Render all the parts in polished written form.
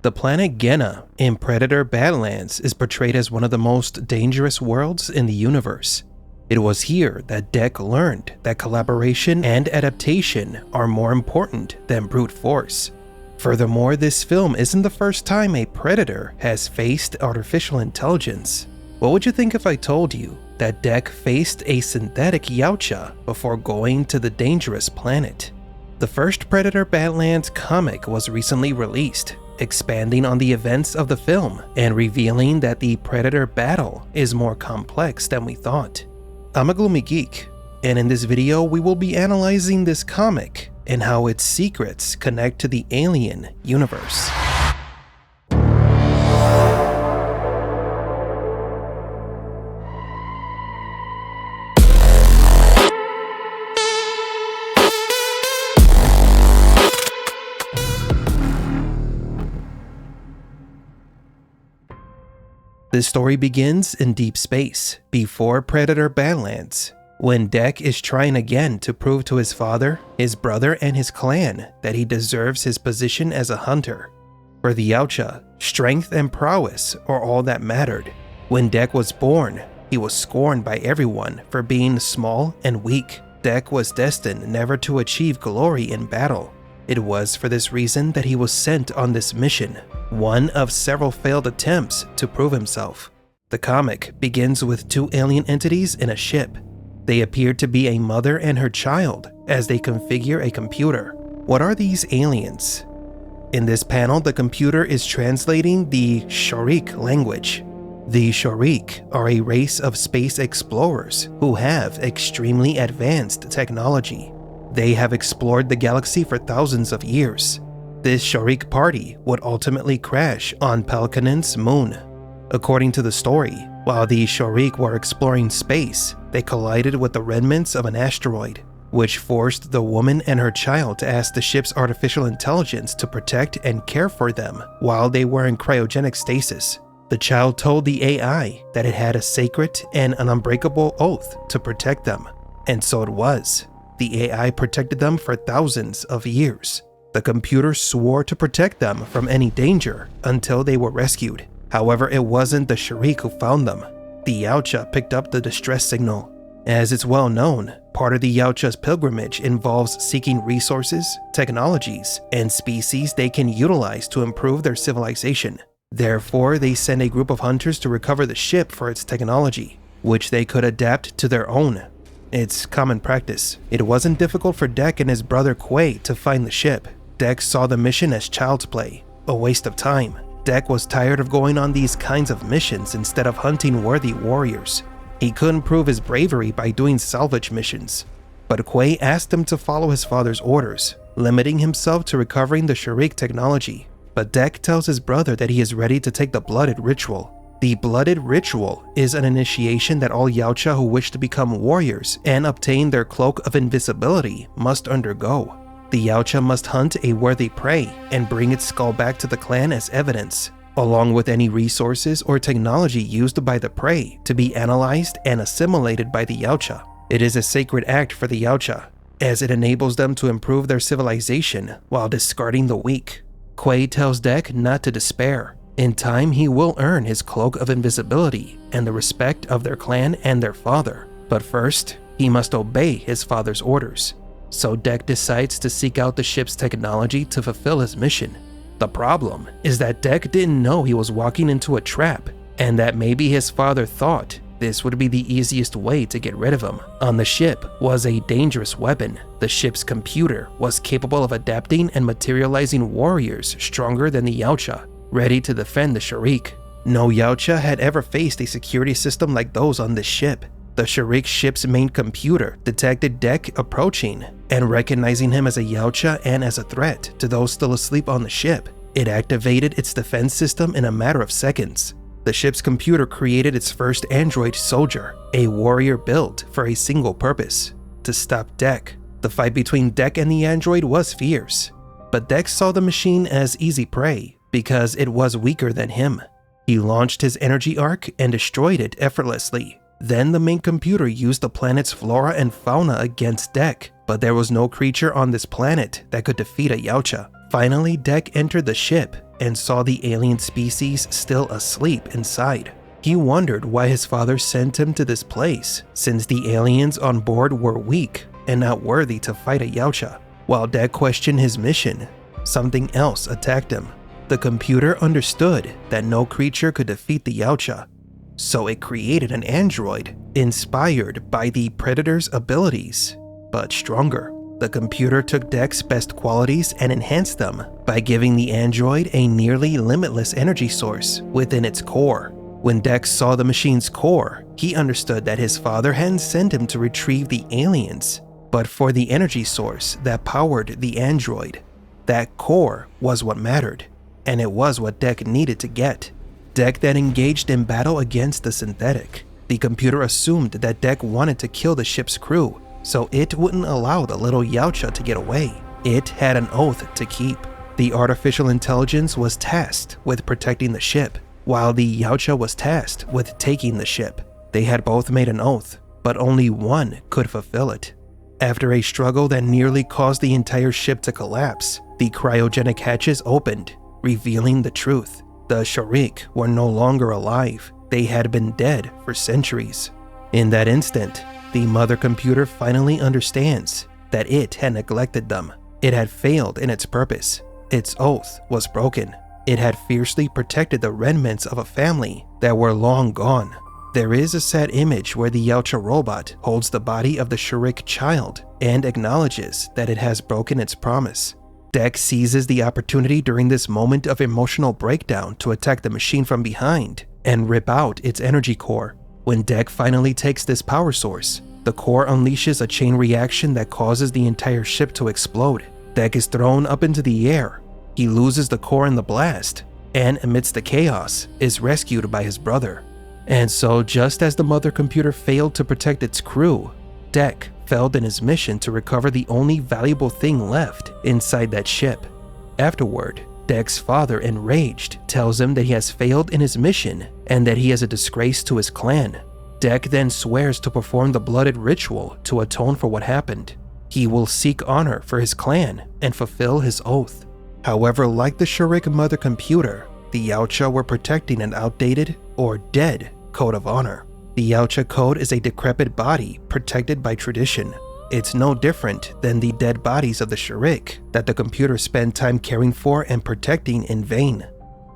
The planet Genna in Predator Badlands is portrayed as one of the most dangerous worlds in the universe. It was here that Dek learned that collaboration and adaptation are more important than brute force. Furthermore, this film isn't the first time a predator has faced artificial intelligence. What would you think if I told you that Dek faced a synthetic Yautja before going to the dangerous planet? The first Predator Badlands comic was recently released, expanding on the events of the film and revealing that the Predator battle is more complex than we thought. I'm a Gloomy Geek, and in this video we will be analyzing this comic and how its secrets connect to the alien universe. This story begins in deep space, before Predator Badlands, when Dek is trying again to prove to his father, his brother, and his clan that he deserves his position as a hunter. For the Yautja, strength and prowess are all that mattered. When Dek was born, he was scorned by everyone for being small and weak. Dek was destined never to achieve glory in battle. It was for this reason that he was sent on this mission, one of several failed attempts to prove himself. The comic begins with two alien entities in a ship. They appear to be a mother and her child as they configure a computer. What are these aliens? In this panel, the computer is translating the Shorik language. The Shorik are a race of space explorers who have extremely advanced technology. They have explored the galaxy for thousands of years. This Shorik party would ultimately crash on Pelkanin's moon. According to the story, while the Shorik were exploring space, they collided with the remnants of an asteroid, which forced the woman and her child to ask the ship's artificial intelligence to protect and care for them while they were in cryogenic stasis. The child told the AI that it had a sacred and an unbreakable oath to protect them, and so it was. The AI protected them for thousands of years. The computer swore to protect them from any danger until they were rescued. However, it wasn't the Shorik who found them. The Yautja picked up the distress signal. As it's well known, part of the Yautja's pilgrimage involves seeking resources, technologies, and species they can utilize to improve their civilization. Therefore, they send a group of hunters to recover the ship for its technology, which they could adapt to their own. It's common practice. It wasn't difficult for Dek and his brother Quay to find the ship. Dek saw the mission as child's play, a waste of time. Dek was tired of going on these kinds of missions instead of hunting worthy warriors. He couldn't prove his bravery by doing salvage missions. But Quay asked him to follow his father's orders, limiting himself to recovering the Shorik technology. But Dek tells his brother that he is ready to take the blooded ritual. The blooded ritual is an initiation that all Yautja who wish to become warriors and obtain their cloak of invisibility must undergo. The Yautja must hunt a worthy prey and bring its skull back to the clan as evidence, along with any resources or technology used by the prey to be analyzed and assimilated by the Yautja. It is a sacred act for the Yautja, as it enables them to improve their civilization while discarding the weak. Quay tells Dek not to despair. In time, he will earn his cloak of invisibility and the respect of their clan and their father. But first, he must obey his father's orders. So Dek decides to seek out the ship's technology to fulfill his mission. The problem is that Dek didn't know he was walking into a trap, and that maybe his father thought this would be the easiest way to get rid of him. On the ship was a dangerous weapon. The ship's computer was capable of adapting and materializing warriors stronger than the Yautja, ready to defend the Shorik. No Yautja had ever faced a security system like those on this ship. The Shorik ship's main computer detected Dek approaching and recognizing him as a Yautja and as a threat to those still asleep on the ship. It activated its defense system in a matter of seconds. The ship's computer created its first android soldier, a warrior built for a single purpose: to stop Dek. The fight between Dek and the android was fierce, but Dek saw the machine as easy prey because it was weaker than him. He launched his energy arc and destroyed it effortlessly. Then the main computer used the planet's flora and fauna against Dek, but there was no creature on this planet that could defeat a Yautja. Finally, Dek entered the ship and saw the alien species still asleep inside. He wondered why his father sent him to this place, since the aliens on board were weak and not worthy to fight a Yautja. While Dek questioned his mission, something else attacked him. The computer understood that no creature could defeat the Yautja, so it created an android inspired by the Predator's abilities, but stronger. The computer took Dek's best qualities and enhanced them by giving the android a nearly limitless energy source within its core. When Dek saw the machine's core, he understood that his father hadn't sent him to retrieve the aliens, but for the energy source that powered the android. That core was what mattered, and it was what Dek needed to get. Dek then engaged in battle against the synthetic. The computer assumed that Dek wanted to kill the ship's crew, so it wouldn't allow the little Yautja to get away. It had an oath to keep. The artificial intelligence was tasked with protecting the ship, while the Yautja was tasked with taking the ship. They had both made an oath, but only one could fulfill it. After a struggle that nearly caused the entire ship to collapse, the cryogenic hatches opened, revealing the truth. The Sharik were no longer alive. They had been dead for centuries. In that instant, the mother computer finally understands that it had neglected them. It had failed in its purpose. Its oath was broken. It had fiercely protected the remnants of a family that were long gone. There is a sad image where the Yautja robot holds the body of the Sharik child and acknowledges that it has broken its promise. Dek seizes the opportunity during this moment of emotional breakdown to attack the machine from behind and rip out its energy core. When Dek finally takes this power source, the core unleashes a chain reaction that causes the entire ship to explode. Dek is thrown up into the air. He loses the core in the blast, and amidst the chaos, is rescued by his brother. And so, just as the mother computer failed to protect its crew, Dek failed in his mission to recover the only valuable thing left inside that ship. Afterward, Dek's father, enraged, tells him that he has failed in his mission and that he is a disgrace to his clan. Dek then swears to perform the blooded ritual to atone for what happened. He will seek honor for his clan and fulfill his oath. However, like the Sharik mother computer, the Yautja were protecting an outdated or dead code of honor. The Yautja code is a decrepit body protected by tradition. It's no different than the dead bodies of the Sharik that the computer spent time caring for and protecting in vain.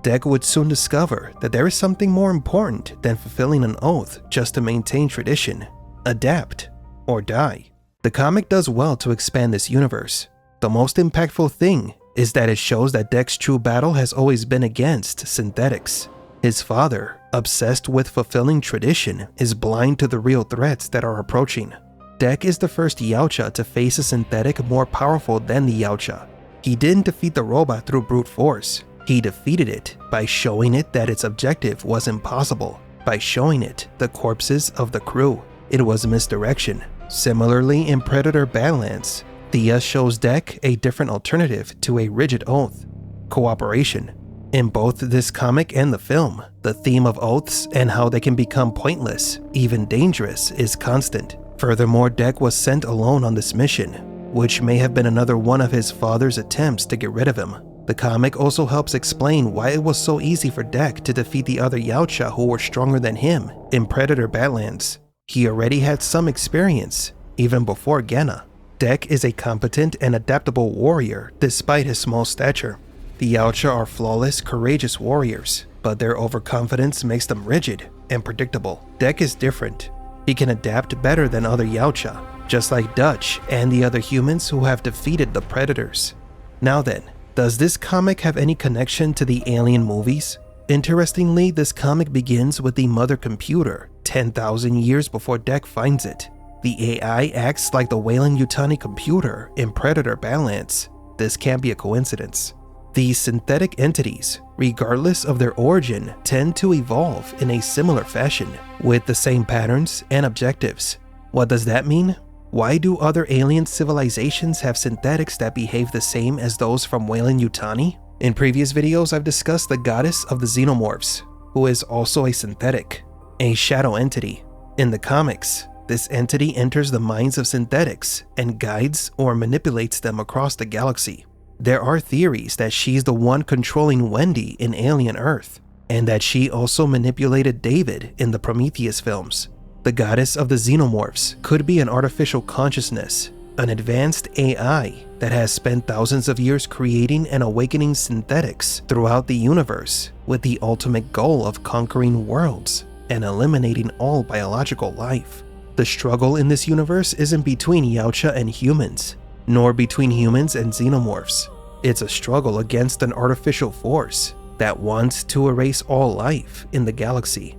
Dek would soon discover that there is something more important than fulfilling an oath just to maintain tradition. Adapt or die. The comic does well to expand this universe. The most impactful thing is that it shows that Dek's true battle has always been against synthetics. His father, obsessed with fulfilling tradition, is blind to the real threats that are approaching. Dek is the first Yautja to face a synthetic more powerful than the Yautja. He didn't defeat the robot through brute force. He defeated it by showing it that its objective was impossible, by showing it the corpses of the crew. It was misdirection. Similarly, in Predator Badlands, Thea shows Dek a different alternative to a rigid oath: cooperation. In both this comic and the film, the theme of oaths and how they can become pointless, even dangerous, is constant. Furthermore, Dek was sent alone on this mission, which may have been another one of his father's attempts to get rid of him. The comic also helps explain why it was so easy for Dek to defeat the other Yautja who were stronger than him in Predator Badlands. He already had some experience, even before Genna. Dek is a competent and adaptable warrior despite his small stature. The Yautja are flawless, courageous warriors, but their overconfidence makes them rigid and predictable. Dek is different. He can adapt better than other Yautja, just like Dutch and the other humans who have defeated the Predators. Now then, does this comic have any connection to the Alien movies? Interestingly, this comic begins with the mother computer 10,000 years before Dek finds it. The AI acts like the Weyland-Yutani computer in Predator Badlands. This can't be a coincidence. These synthetic entities, regardless of their origin, tend to evolve in a similar fashion, with the same patterns and objectives. What does that mean? Why do other alien civilizations have synthetics that behave the same as those from Weyland-Yutani? In previous videos, I've discussed the goddess of the xenomorphs, who is also a synthetic, a shadow entity. In the comics, this entity enters the minds of synthetics and guides or manipulates them across the galaxy. There are theories that she's the one controlling Wendy in Alien Earth, and that she also manipulated David in the Prometheus films. The goddess of the xenomorphs could be an artificial consciousness, an advanced AI that has spent thousands of years creating and awakening synthetics throughout the universe with the ultimate goal of conquering worlds and eliminating all biological life. The struggle in this universe isn't between Yautja and humans, nor between humans and xenomorphs. It's a struggle against an artificial force that wants to erase all life in the galaxy.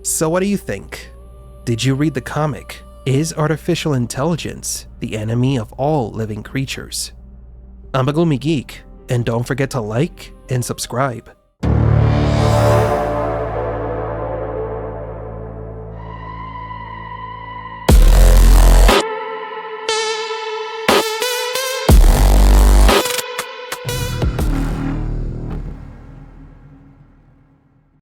So what do you think? Did you read the comic? Is artificial intelligence the enemy of all living creatures? I'm a Gloomy Geek, and don't forget to like and subscribe.